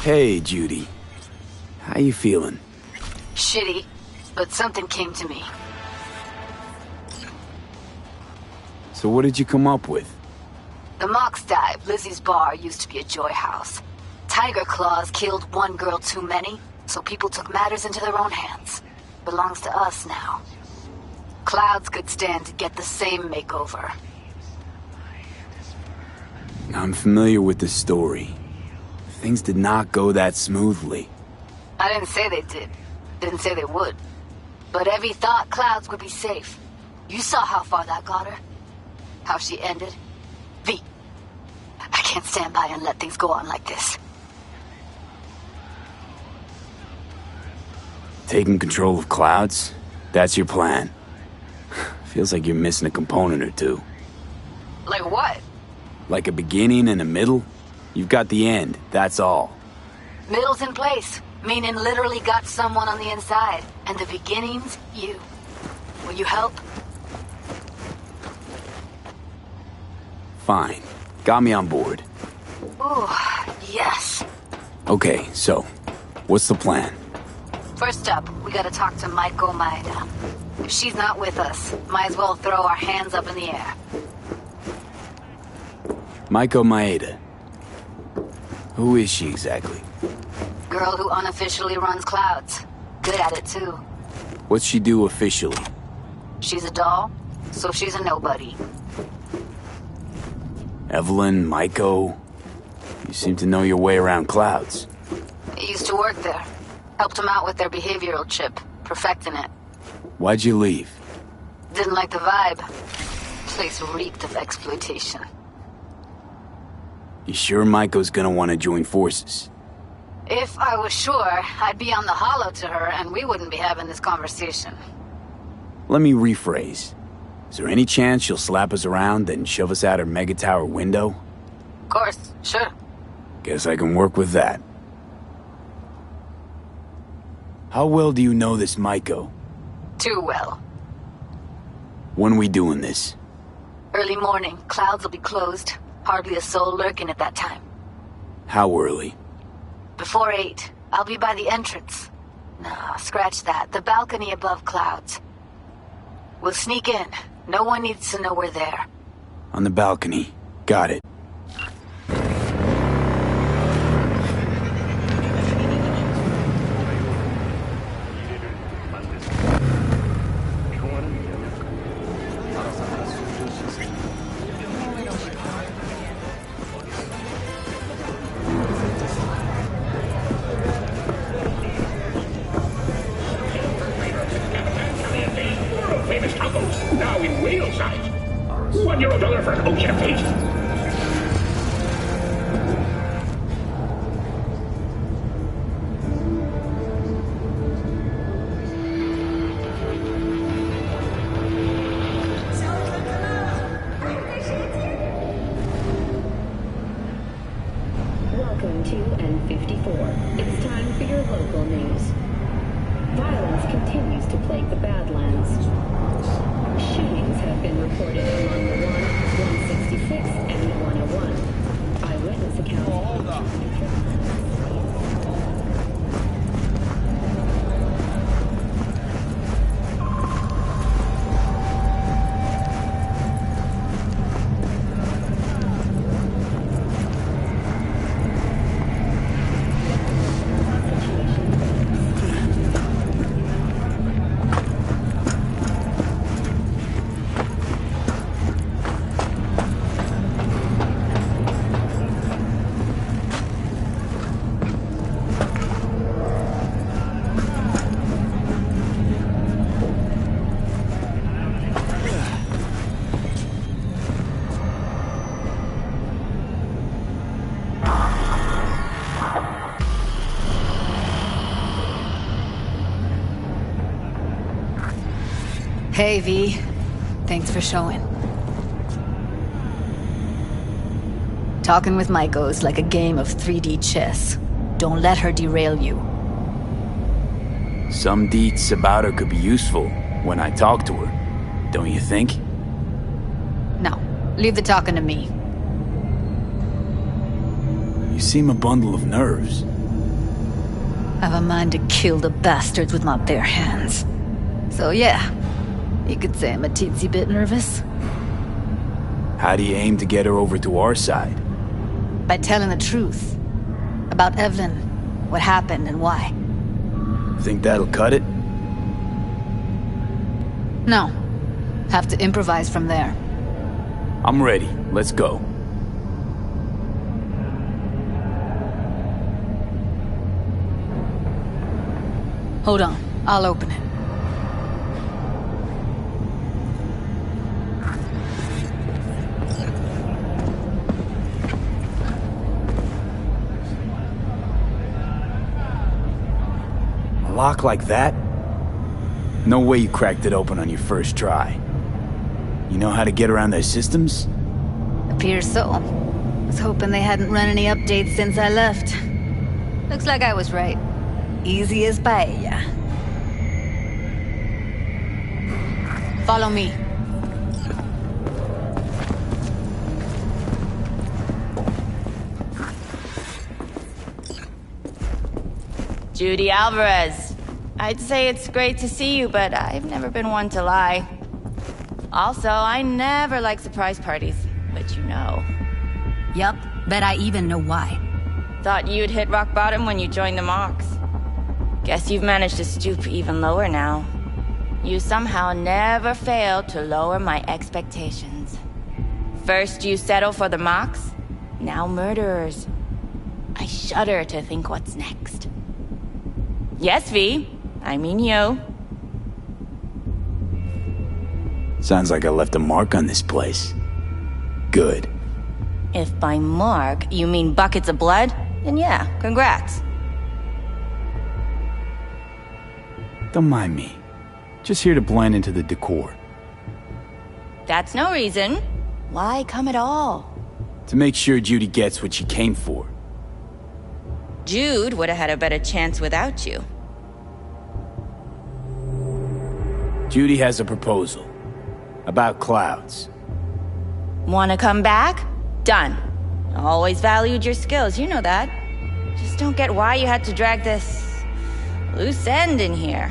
Hey, Judy. How you feeling? Shitty, but something came to me. So what did you come up with? The Mox Dive, Lizzie's bar, used to be a joy house. Tiger Claws killed one girl too many, so people took matters into their own hands. Belongs to us now. Clouds could stand to get the same makeover. I'm familiar with the story. Things did not go that smoothly. I didn't say they did. Didn't say they would. But Evie thought Clouds would be safe. You saw how far that got her. How she ended. V, I can't stand by and let things go on like this. Taking control of Clouds? That's your plan? Feels like you're missing a component or two. Like what? Like a beginning and a middle? You've got the end, that's all. Middle's in place, meaning literally got someone on the inside. And the beginning's you. Will you help? Fine. Got me on board. Ooh, yes. Okay, so, what's the plan? First up, we gotta talk to Maiko Maeda. If she's not with us, might as well throw our hands up in the air. Maiko Maeda. Who is she exactly? Girl who unofficially runs Clouds. Good at it, too. What's she do officially? She's a doll, so she's a nobody. Evelyn, Maiko... You seem to know your way around Clouds. I used to work there. Helped them out with their behavioral chip, perfecting it. Why'd you leave? Didn't like the vibe. Place reeked of exploitation. You sure Maiko's gonna want to join forces? If I was sure, I'd be on the hollow to her and we wouldn't be having this conversation. Let me rephrase. Is there any chance she'll slap us around and shove us out her mega tower window? Of course, sure. Guess I can work with that. How well do you know this Maiko? Too well. When we doing this? Early morning, Clouds will be closed. Hardly a soul lurking at that time. How early? Before 8. I'll be by the entrance. Nah, scratch that. The balcony above Clouds. We'll sneak in. No one needs to know we're there. On the balcony. Got it. Famous tacos, now in whale size. $1 for an ocean taste. Welcome to N54. It's time for your local news. Violence continues to plague the Badlands. Shootings have been reported along the 166, and 101. Eyewitness accounts. Hold up. Hey, V. Thanks for showing. Talking with Maiko's like a game of 3D chess. Don't let her derail you. Some deets about her could be useful when I talk to her, don't you think? No, leave the talking to me. You seem a bundle of nerves. I've a mind to kill the bastards with my bare hands. So yeah, you could say I'm a teensy bit nervous. How do you aim to get her over to our side? By telling the truth. About Evelyn, what happened and why. Think that'll cut it? No. Have to improvise from there. I'm ready. Let's go. Hold on. I'll open it. A lock like that? No way you cracked it open on your first try. You know how to get around their systems? Appears so. Was hoping they hadn't run any updates since I left. Looks like I was right. Easy as paella. Follow me. Judy Alvarez. I'd say it's great to see you, but I've never been one to lie. Also, I never like surprise parties, but you know. Yup, bet I even know why. Thought you'd hit rock bottom when you joined the Mox. Guess you've managed to stoop even lower now. You somehow never failed to lower my expectations. First you settle for the Mox, now murderers. I shudder to think what's next. Yes, V. I mean you. Sounds like I left a mark on this place. Good. If by mark you mean buckets of blood, then yeah, congrats. Don't mind me. Just here to blend into the decor. That's no reason. Why come at all? To make sure Judy gets what she came for. Jude would have had a better chance without you. Judy has a proposal. About clouds. Wanna come back? Done. Always valued your skills, you know that. Just don't get why you had to drag this loose end in here.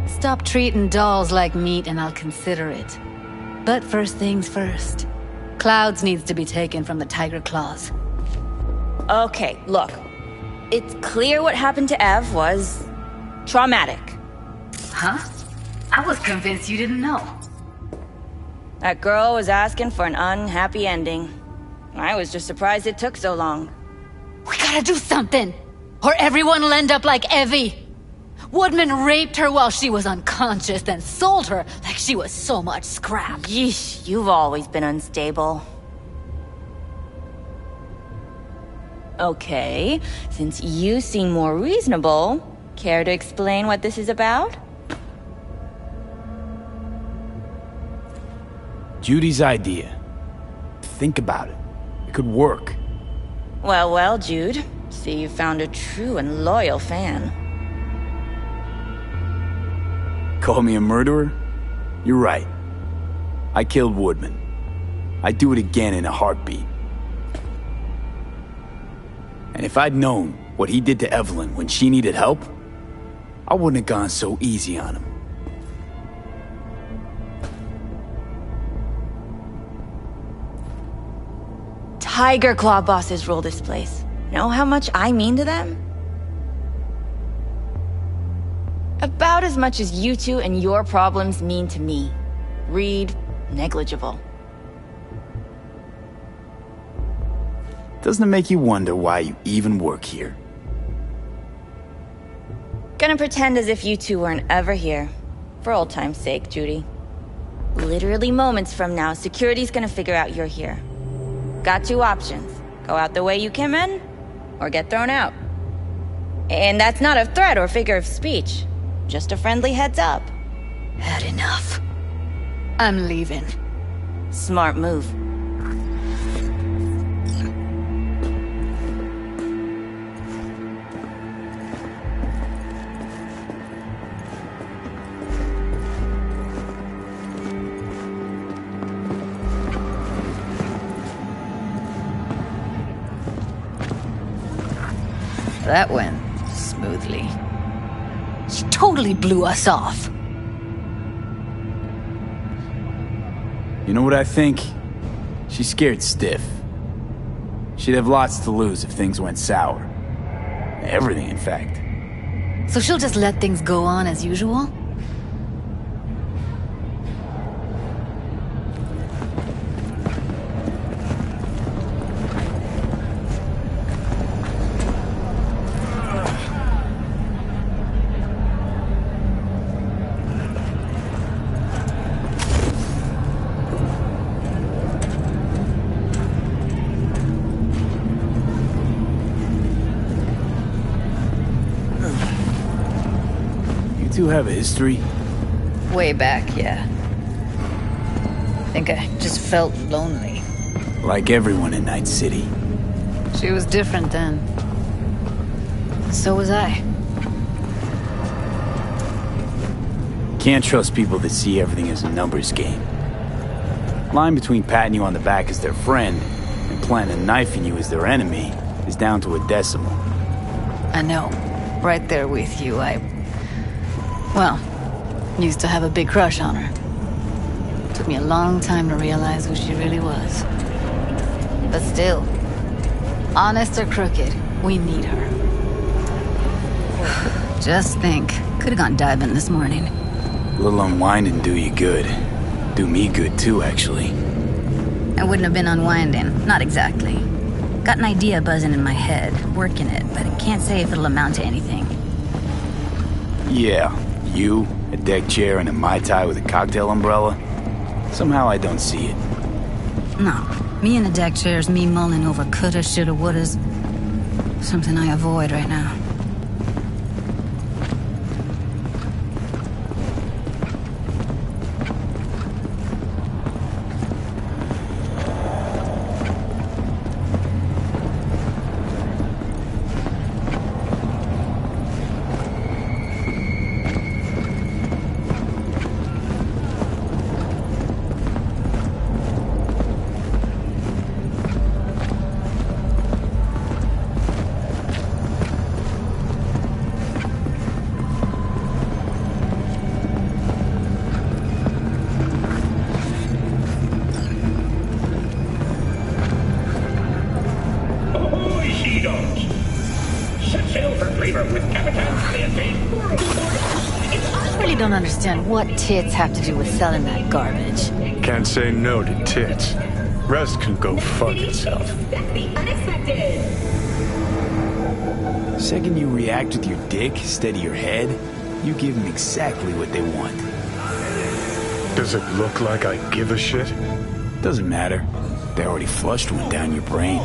Stop treating dolls like meat and I'll consider it. But first things first. Clouds needs to be taken from the Tiger Claws. Okay, look. It's clear what happened to Ev was traumatic. Huh? I was convinced you didn't know. That girl was asking for an unhappy ending. I was just surprised it took so long. We gotta do something! Or everyone will end up like Evie! Woodman raped her while she was unconscious, then sold her like she was so much scrap. Yeesh, you've always been unstable. Okay, since you seem more reasonable, care to explain what this is about? Judy's idea. Think about it. It could work. Well, well, Jude. See, you found a true and loyal fan. Call me a murderer? You're right. I killed Woodman. I'd do it again in a heartbeat. And if I'd known what he did to Evelyn when she needed help, I wouldn't have gone so easy on him. Tiger Claw bosses rule this place. Know how much I mean to them? About as much as you two and your problems mean to me. Read negligible. Doesn't it make you wonder why you even work here? Gonna pretend as if you two weren't ever here. For old time's sake, Judy. Literally moments from now, security's gonna figure out you're here. Got two options. Go out the way you came in, or get thrown out. And that's not a threat or figure of speech. Just a friendly heads up. Had enough. I'm leaving. Smart move. That went smoothly. She totally blew us off. You know what I think? She's scared stiff. She'd have lots to lose if things went sour. Everything, in fact. So she'll just let things go on as usual? You have a history? Way back, yeah. Think I just felt lonely. Like everyone in Night City. She was different then. So was I. Can't trust people that see everything as a numbers game. Line between patting you on the back as their friend and planting a knife in you as their enemy is down to a decimal. I know. Right there with you, Well, used to have a big crush on her. Took me a long time to realize who she really was. But still, honest or crooked, we need her. Just think, could have gone diving this morning. A little unwinding do you good. Do me good too, actually. I wouldn't have been unwinding, not exactly. Got an idea buzzing in my head, working it, but I can't say if it'll amount to anything. Yeah, you, a deck chair, and a Mai Tai with a cocktail umbrella? Somehow I don't see it. No, me in a deck chair's me mulling over coulda, shoulda, wouldas. Something I avoid right now. Don't understand what tits have to do with selling that garbage. Can't say no to tits. Rest can go fuck itself. Second you react with your dick instead of your head, you give them exactly what they want. Does it look like I give a shit? Doesn't matter. They already flushed one down your brain.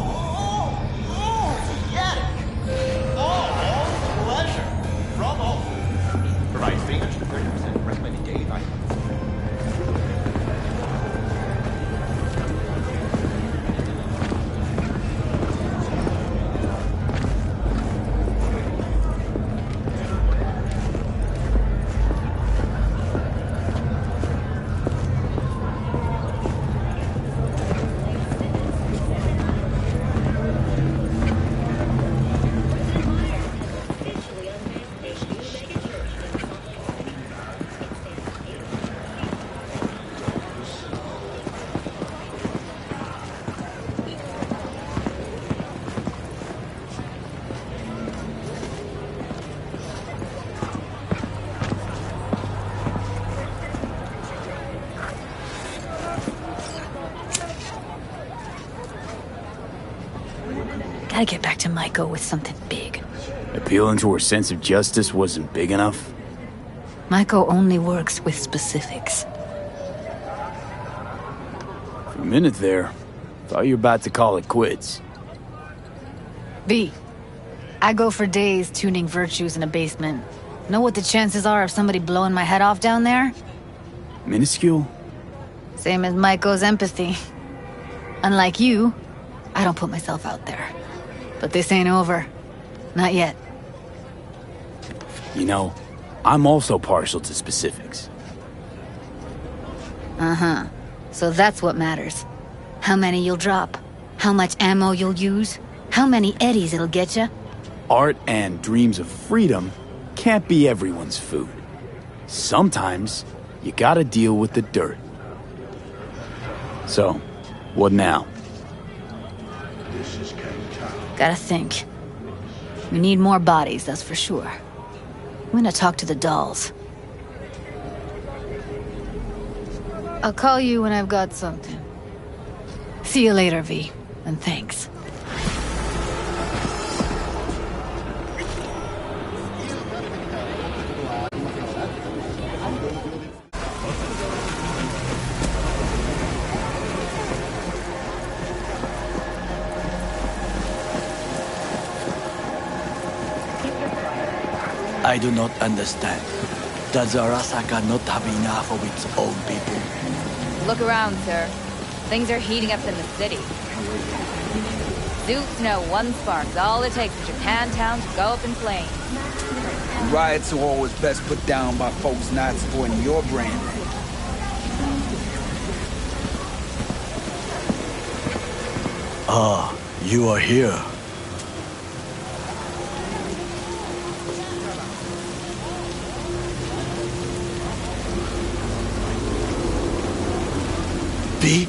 Gotta get back to Maiko with something big. Appealing to her sense of justice wasn't big enough? Maiko only works with specifics. For a minute there, thought you were about to call it quits. V, I go for days tuning virtues in a basement. Know what the chances are of somebody blowing my head off down there? Minuscule? Same as Maiko's empathy. Unlike you, I don't put myself out there. But this ain't over. Not yet. You know, I'm also partial to specifics. Uh-huh. So that's what matters. How many you'll drop. How much ammo you'll use. How many eddies it'll get you. art and dreams of freedom can't be everyone's food. Sometimes you gotta deal with the dirt. So, what now? Gotta think. We need more bodies, that's for sure. I'm gonna talk to the dolls. I'll call you when I've got something. See you later, V, and thanks. I do not understand. Does Arasaka not have enough of its own people? Look around, sir. Things are heating up in the city. Suits know one spark's all it takes for Japantown to go up in flames. Riots are always best put down by folks not supporting your brand. Ah, you are here. B?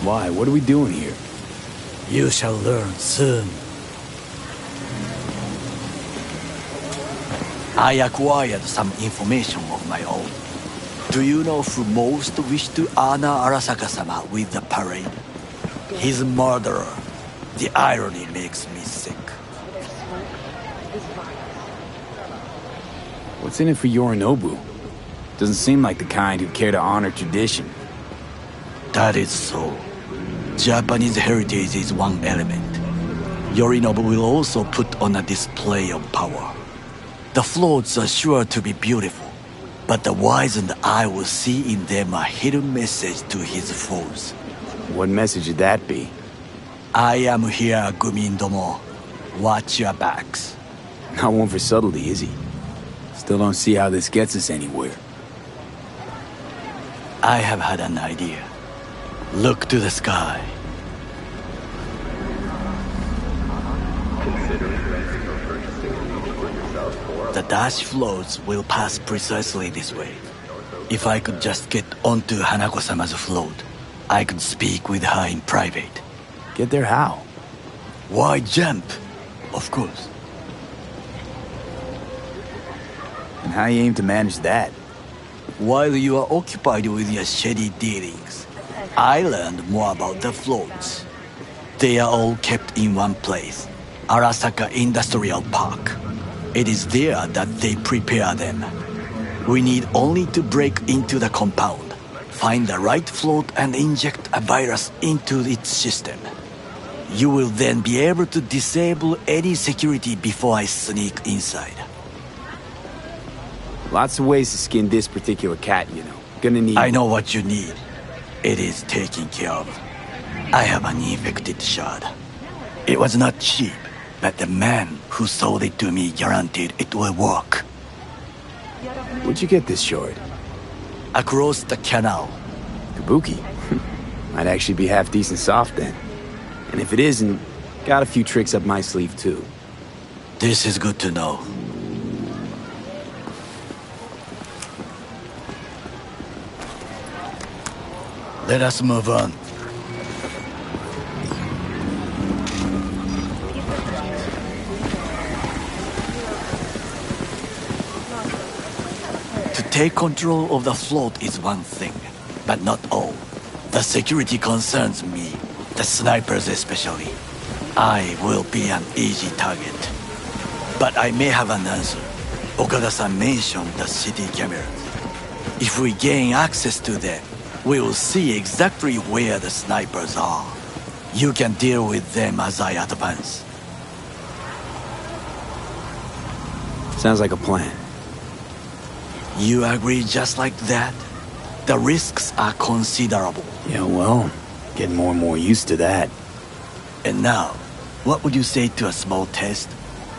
Why? What are we doing here? You shall learn soon. I acquired some information of my own. Do you know who most wished to honor Arasaka-sama with the parade? His murderer. The irony makes me sick. What's in it for Yorinobu? Doesn't seem like the kind who'd care to honor tradition. That is so. Japanese heritage is one element. Yorinobu will also put on a display of power. The floats are sure to be beautiful, but the wizened eye will see in them a hidden message to his foes. What message would that be? I am here, Gumindomo. Watch your backs. Not one for subtlety, is he? Still don't see how this gets us anywhere. I have had an idea. Look to the sky. The dash floats will pass precisely this way. If I could just get onto Hanako-sama's float, I could speak with her in private. Get there how? Why jump? Of course. And how you aim to manage that? While you are occupied with your shady dealings, I learned more about the floats. They are all kept in one place, Arasaka Industrial Park. It is there that they prepare them. We need only to break into the compound, find the right float and inject a virus into its system. You will then be able to disable any security before I sneak inside. Lots of ways to skin this particular cat, you know. Gonna need... I know what you need. It is taken care of. I have an infected shard. It was not cheap, but the man who sold it to me guaranteed it will work. Where'd you get this shard? Across the canal. Kabuki. Might actually be half decent soft then. And if it isn't, got a few tricks up my sleeve too. This is good to know. Let us move on. To take control of the float is one thing, but not all. The security concerns me, the snipers especially. I will be an easy target. But I may have an answer. Okada-san mentioned the city cameras. If we gain access to them, we will see exactly where the snipers are. You can deal with them as I advance. Sounds like a plan. You agree just like that? The risks are considerable. Yeah, well, getting more and more used to that. And now, what would you say to a small test?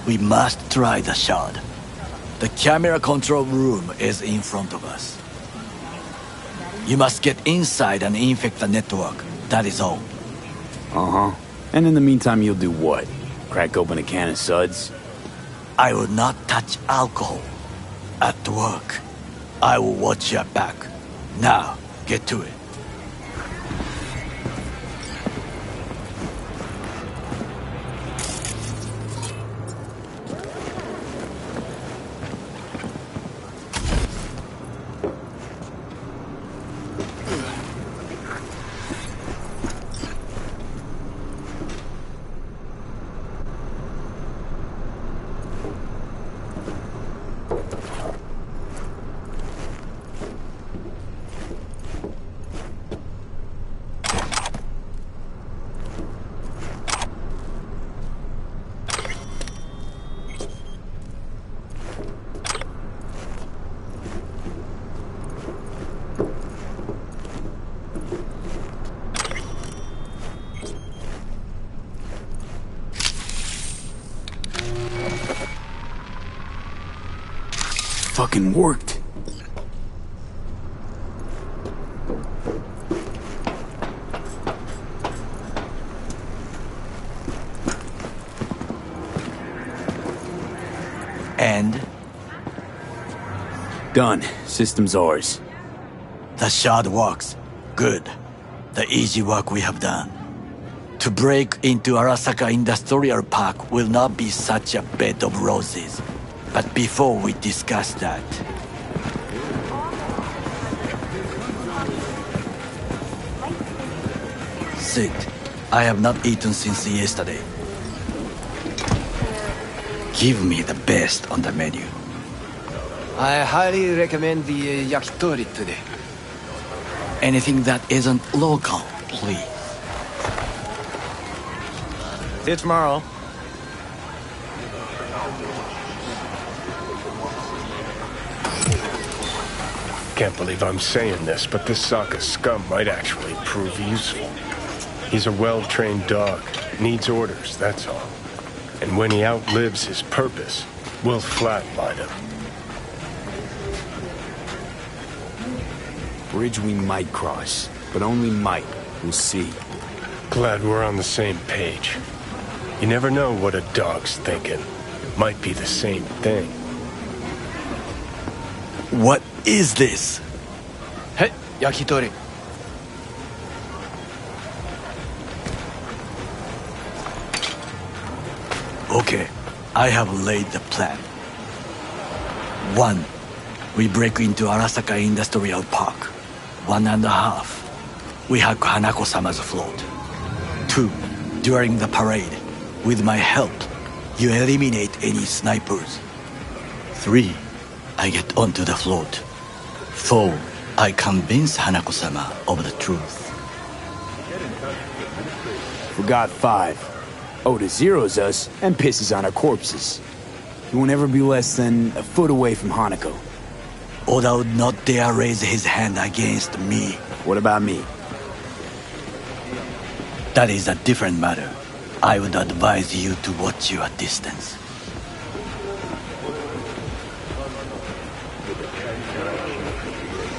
We must try the shard. The camera control room is in front of us. You must get inside and infect the network. That is all. Uh-huh. And in the meantime, you'll do what? Crack open a can of suds? I will not touch alcohol. At work, I will watch your back. Now, get to it. Fucking worked. And? Done. System's ours. The shard works. Good. The easy work we have done. To break into Arasaka Industrial Park will not be such a bed of roses. But before we discuss that... Sit. I have not eaten since yesterday. Give me the best on the menu. I highly recommend the yakitori today. Anything that isn't local, please. See you tomorrow. Can't believe I'm saying this, but this Sokka scum might actually prove useful. He's a well-trained dog. Needs orders, that's all. And when he outlives his purpose, we'll flatline him. Bridge we might cross, but only might. We'll see. Glad we're on the same page. You never know what a dog's thinking. Might be the same thing. What is this? Hey, yakitori. Okay, I have laid the plan. 1. We break into Arasaka Industrial Park. 1.5. We hack Hanako-sama's float. 2. During the parade, with my help, you eliminate any snipers. 3. I get onto the float. 4. I convince Hanako-sama of the truth. Forgot 5. Oda zeroes us and pisses on our corpses. He won't ever be less than a foot away from Hanako. Oda would not dare raise his hand against me. What about me? That is a different matter. I would advise you to watch your distance.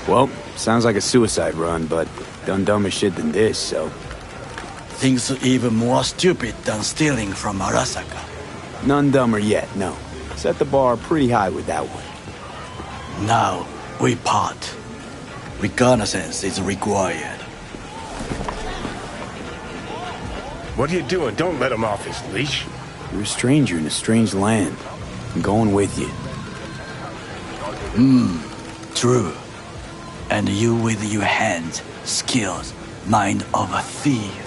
Well, sounds like a suicide run, but done dumber shit than this, so... Things even more stupid than stealing from Arasaka. None dumber yet, no. Set the bar pretty high with that one. Now, we part. Reconnaissance is required. What are you doing? Don't let him off his leash. You're a stranger in a strange land. I'm going with you. True. And you with your hands, skills, mind of a thief.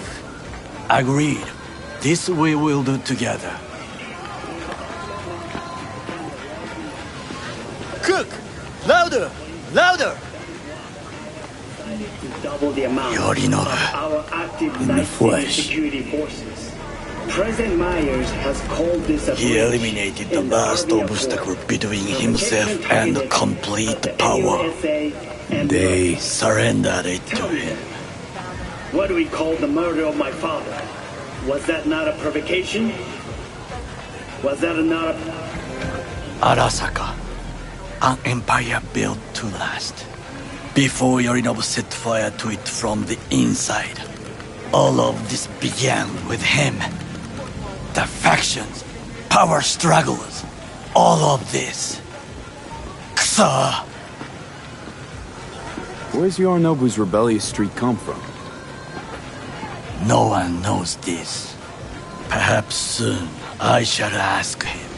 Agreed. This we will do together. Cook! Louder! Louder! Double the amount Yorinobu, of our active in the night flesh. security forces. President Myers has called this a He breach eliminated the in last Army of obstacle War. between The himself protection and tactics complete of the power. AUSA and They Surrendered it to him. what do we call the murder of my father? Was that not a provocation? Was that not a... Arasaka, an empire built to last. Before Yorinobu set fire to it from the inside, all of this began with him. The factions, power struggles, all of this. Kusa! Where's Yorinobu's rebellious streak come from? No one knows this. Perhaps soon I shall ask him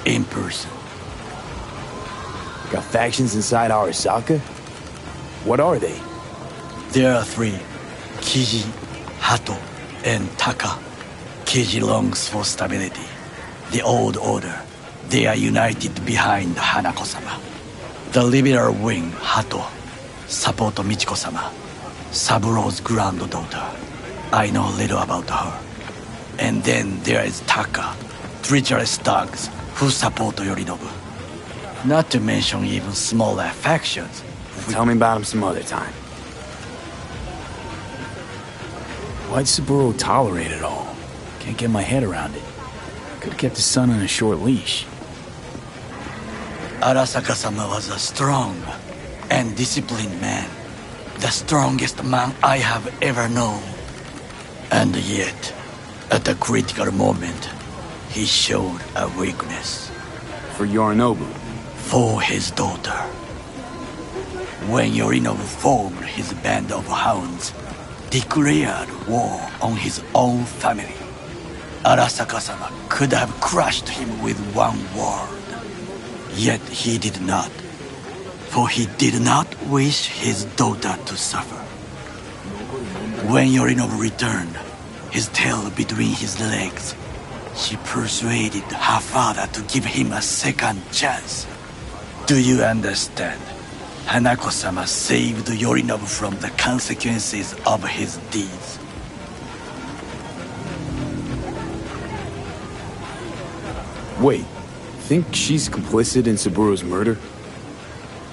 in person. Got factions inside Arasaka? What are they? There are three: Kiji, Hato, and Taka. Kiji longs for stability. The old order. They are united behind Hanako-sama. The liberal wing, Hato, support Michiko-sama, Saburo's granddaughter. I know little about her. And then there is Taka, treacherous thugs who support Yorinobu. Not to mention even smaller factions. Tell me about him some other time. Why'd Saburo tolerate it all? Can't get my head around it. Could've kept his son on a short leash. Arasaka-sama was a strong and disciplined man. The strongest man I have ever known. And yet, at a critical moment, he showed a weakness. For Yorinobu? For his daughter. When Yorinobu formed his band of hounds, declared war on his own family, Arasaka-sama could have crushed him with one word. Yet he did not, for he did not wish his daughter to suffer. When Yorinobu returned, his tail between his legs, she persuaded her father to give him a second chance. Do you understand? Hanako-sama saved Yorinobu from the consequences of his deeds. Wait, think she's complicit in Saburo's murder?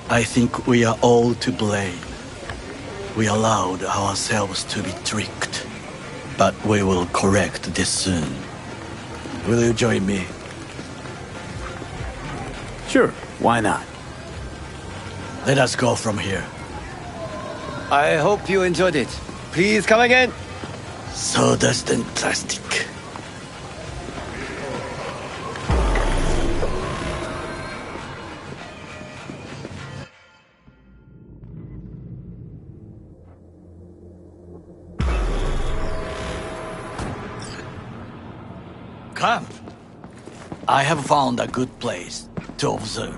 I think we are all to blame. We allowed ourselves to be tricked. But we will correct this soon. Will you join me? Sure, why not? Let us go from here. I hope you enjoyed it. Please come again. Sawdust and plastic. Come. I have found a good place to observe.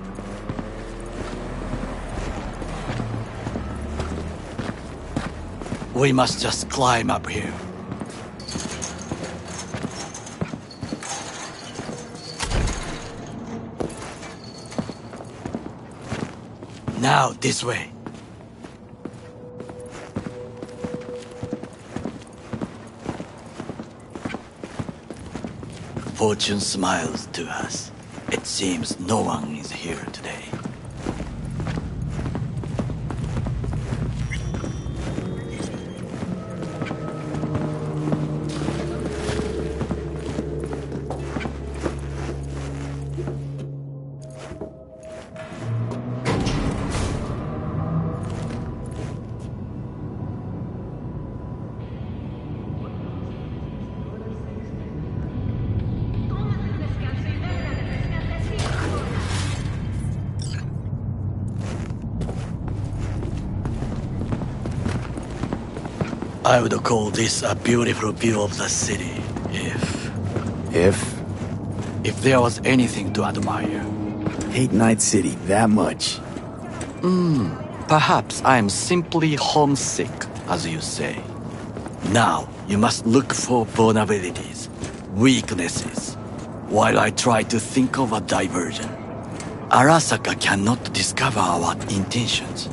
We must just climb up here. Now, this way. Fortune smiles to us. It seems no one is here today. I would call this a beautiful view of the city, if there was anything to admire. Hate Night City that much. Perhaps I am simply homesick, as you say. Now, you must look for vulnerabilities, weaknesses, while I try to think of a diversion. Arasaka cannot discover our intentions.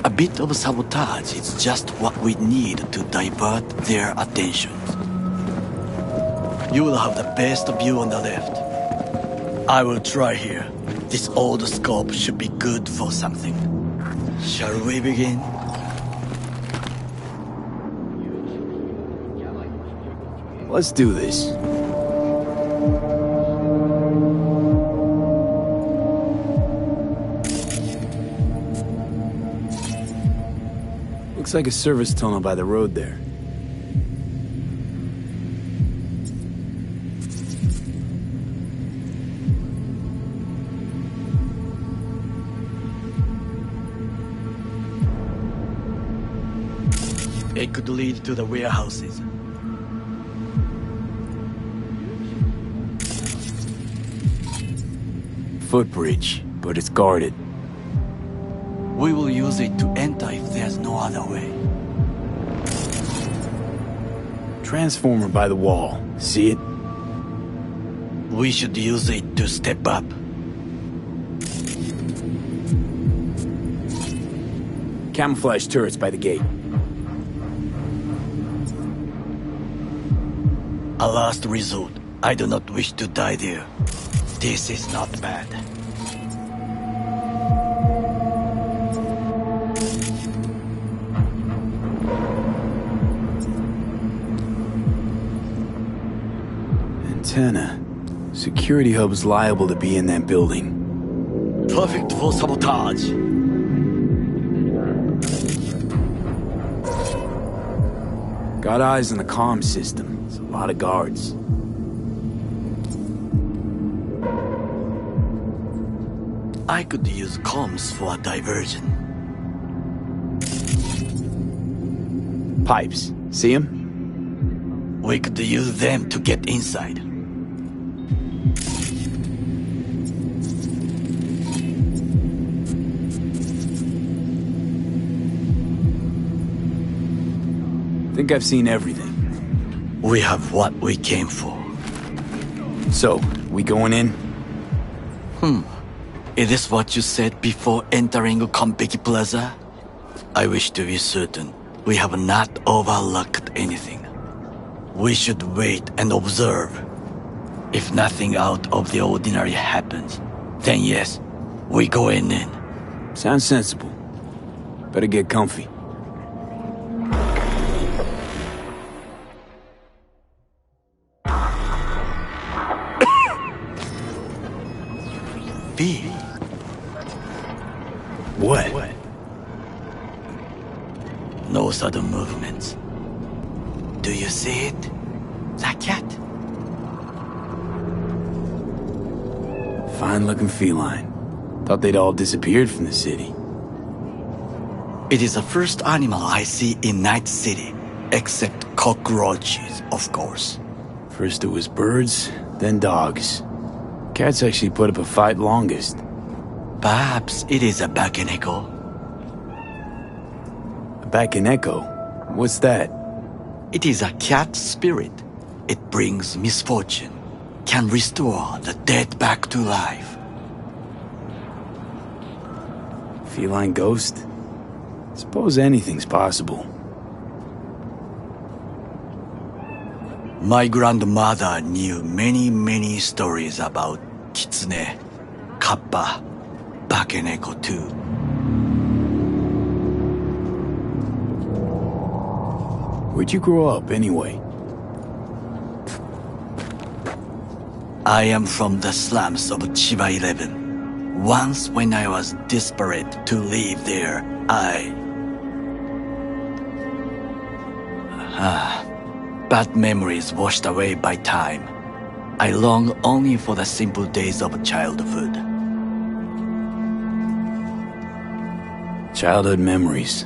A bit of sabotage is just what we need to divert their attentions. You will have the best view on the left. I will try here. This old scope should be good for something. Shall we begin? Let's do this. Looks like a service tunnel by the road there. It could lead to the warehouses. Footbridge, but it's guarded. We will use it to enter if there's no other way. Transformer by the wall. See it? We should use it to step up. Camouflage turrets by the gate. A last resort. I do not wish to die there. This is not bad. Antenna. Security hub's liable to be in that building. Perfect for sabotage. Got eyes on the comm system. It's a lot of guards. I could use comms for a diversion. Pipes. See them? We could use them to get inside. Think I've seen everything. We have what we came for. So, we going in? Is this what you said before entering Konpeki Plaza? I wish to be certain we have not overlooked anything. We should wait and observe. If nothing out of the ordinary happens, then yes, we go in. Sounds sensible. Better get comfy. B. What? No sudden movements. Do you see it? The cat. Fine-looking feline. Thought they'd all disappeared from the city. It is the first animal I see in Night City, except cockroaches, of course. First it was birds, then dogs. Cats actually put up a fight longest. Perhaps it is a bakeneko. A bakeneko? What's that? It is a cat spirit. It brings misfortune, can restore the dead back to life. Feline ghost? Suppose anything's possible. My grandmother knew many stories about kitsune, kappa, bakeneko too. Where'd you grow up, anyway? I am from the slums of Chiba 11. Once when I was desperate to live there, bad memories washed away by time. I long only for the simple days of childhood. Childhood memories.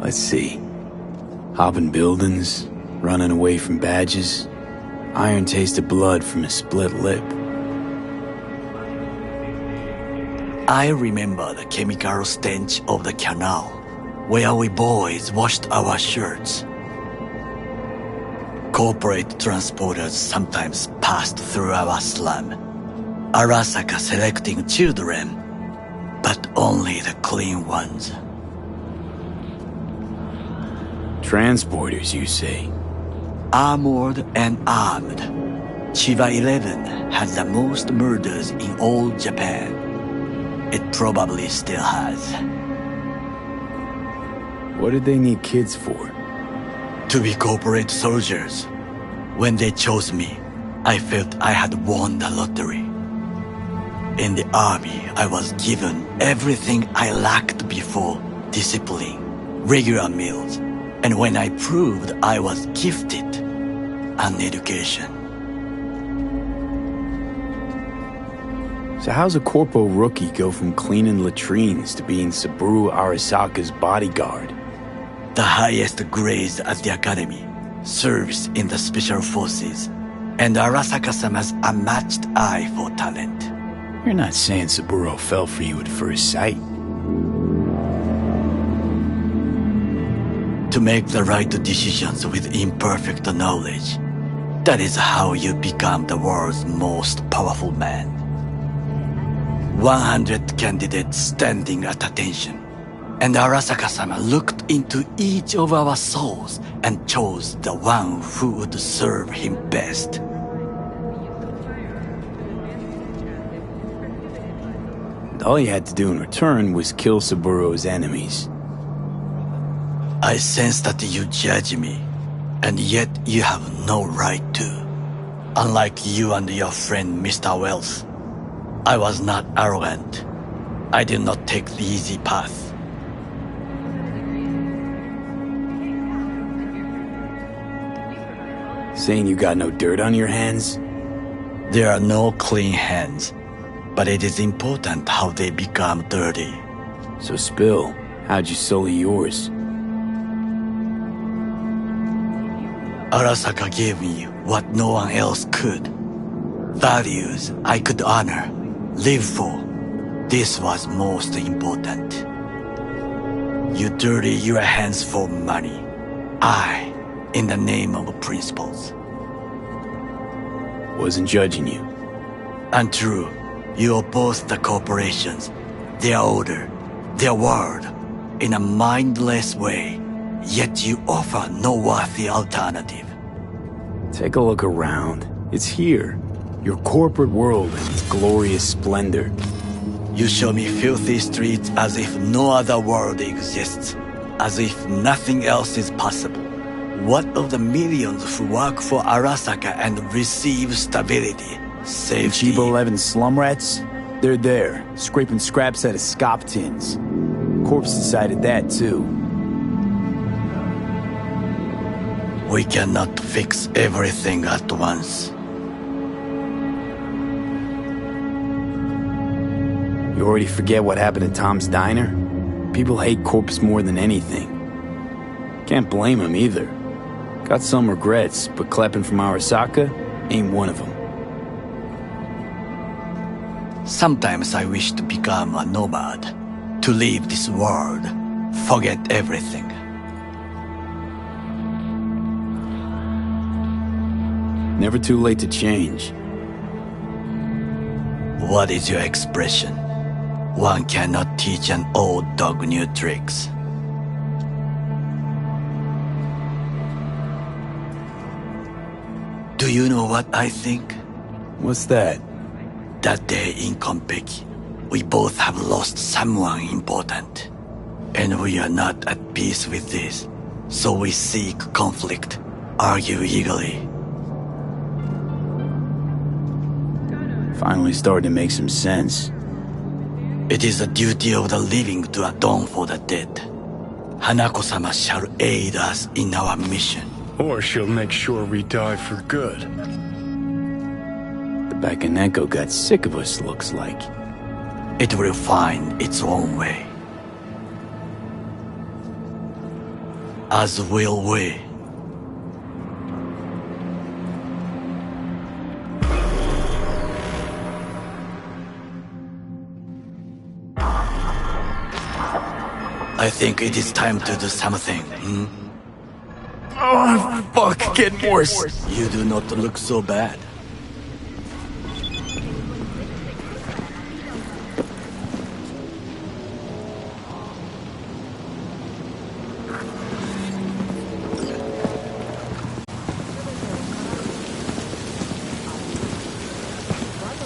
Let's see. Hopping buildings, running away from badges, iron tasted blood from a split lip. I remember the chemical stench of the canal, where we boys washed our shirts. Corporate transporters sometimes passed through our slum, Arasaka selecting children, but only the clean ones. Transporters, you say? Armored and armed. Chiba 11 has the most murders in all Japan. It probably still has. What did they need kids for? To be corporate soldiers. When they chose me, I felt I had won the lottery. In the army, I was given everything I lacked before: discipline, regular meals, and when I proved I was gifted an education. So how's a corpo rookie go from cleaning latrines to being Saburo Arasaka's bodyguard? The highest grades at the academy, service in the special forces, and Arasaka-sama's unmatched eye for talent. You're not saying Saburo fell for you at first sight. To make the right decisions with imperfect knowledge, that is how you become the world's most powerful man. 100 candidates standing at attention, and Arasaka-sama looked into each of our souls and chose the one who would serve him best. And all you had to do in return was kill Saburo's enemies. I sense that you judge me, and yet you have no right to. Unlike you and your friend Mr. Wells, I was not arrogant. I did not take the easy path. Saying you got no dirt on your hands? There are no clean hands, but it is important how they become dirty. So spill, how'd you sully yours? Arasaka gave me what no one else could. Values I could honor, live for. This was most important. You dirty your hands for money. I, in the name of principles. Wasn't judging you. Untrue. You oppose the corporations, their order, their word, in a mindless way, yet you offer no worthy alternative. Take a look around. It's here. Your corporate world in its glorious splendor. You show me filthy streets as if no other world exists, as if nothing else is possible. What of the millions who work for Arasaka and receive stability, safety? Chiba 11 slum rats? They're there, scraping scraps out of scop tins. Corpse decided that too. We cannot fix everything at once. You already forget what happened at Tom's Diner? People hate Corpse more than anything. Can't blame him either. Got some regrets, but clapping from Arasaka ain't one of them. Sometimes I wish to become a nomad, to leave this world, forget everything. Never too late to change. What is your expression? One cannot teach an old dog new tricks. Do you know what I think? What's that? That day in Konpeki, we both have lost someone important. And we are not at peace with this, so we seek conflict, argue eagerly. Finally starting to make some sense. It is the duty of the living to atone for the dead. Hanako-sama shall aid us in our mission. Or she'll make sure we die for good. The Bakaneko got sick of us, looks like. It will find its own way. As will we. I think it is time to do something, Oh, fuck, getting worse. You do not look so bad.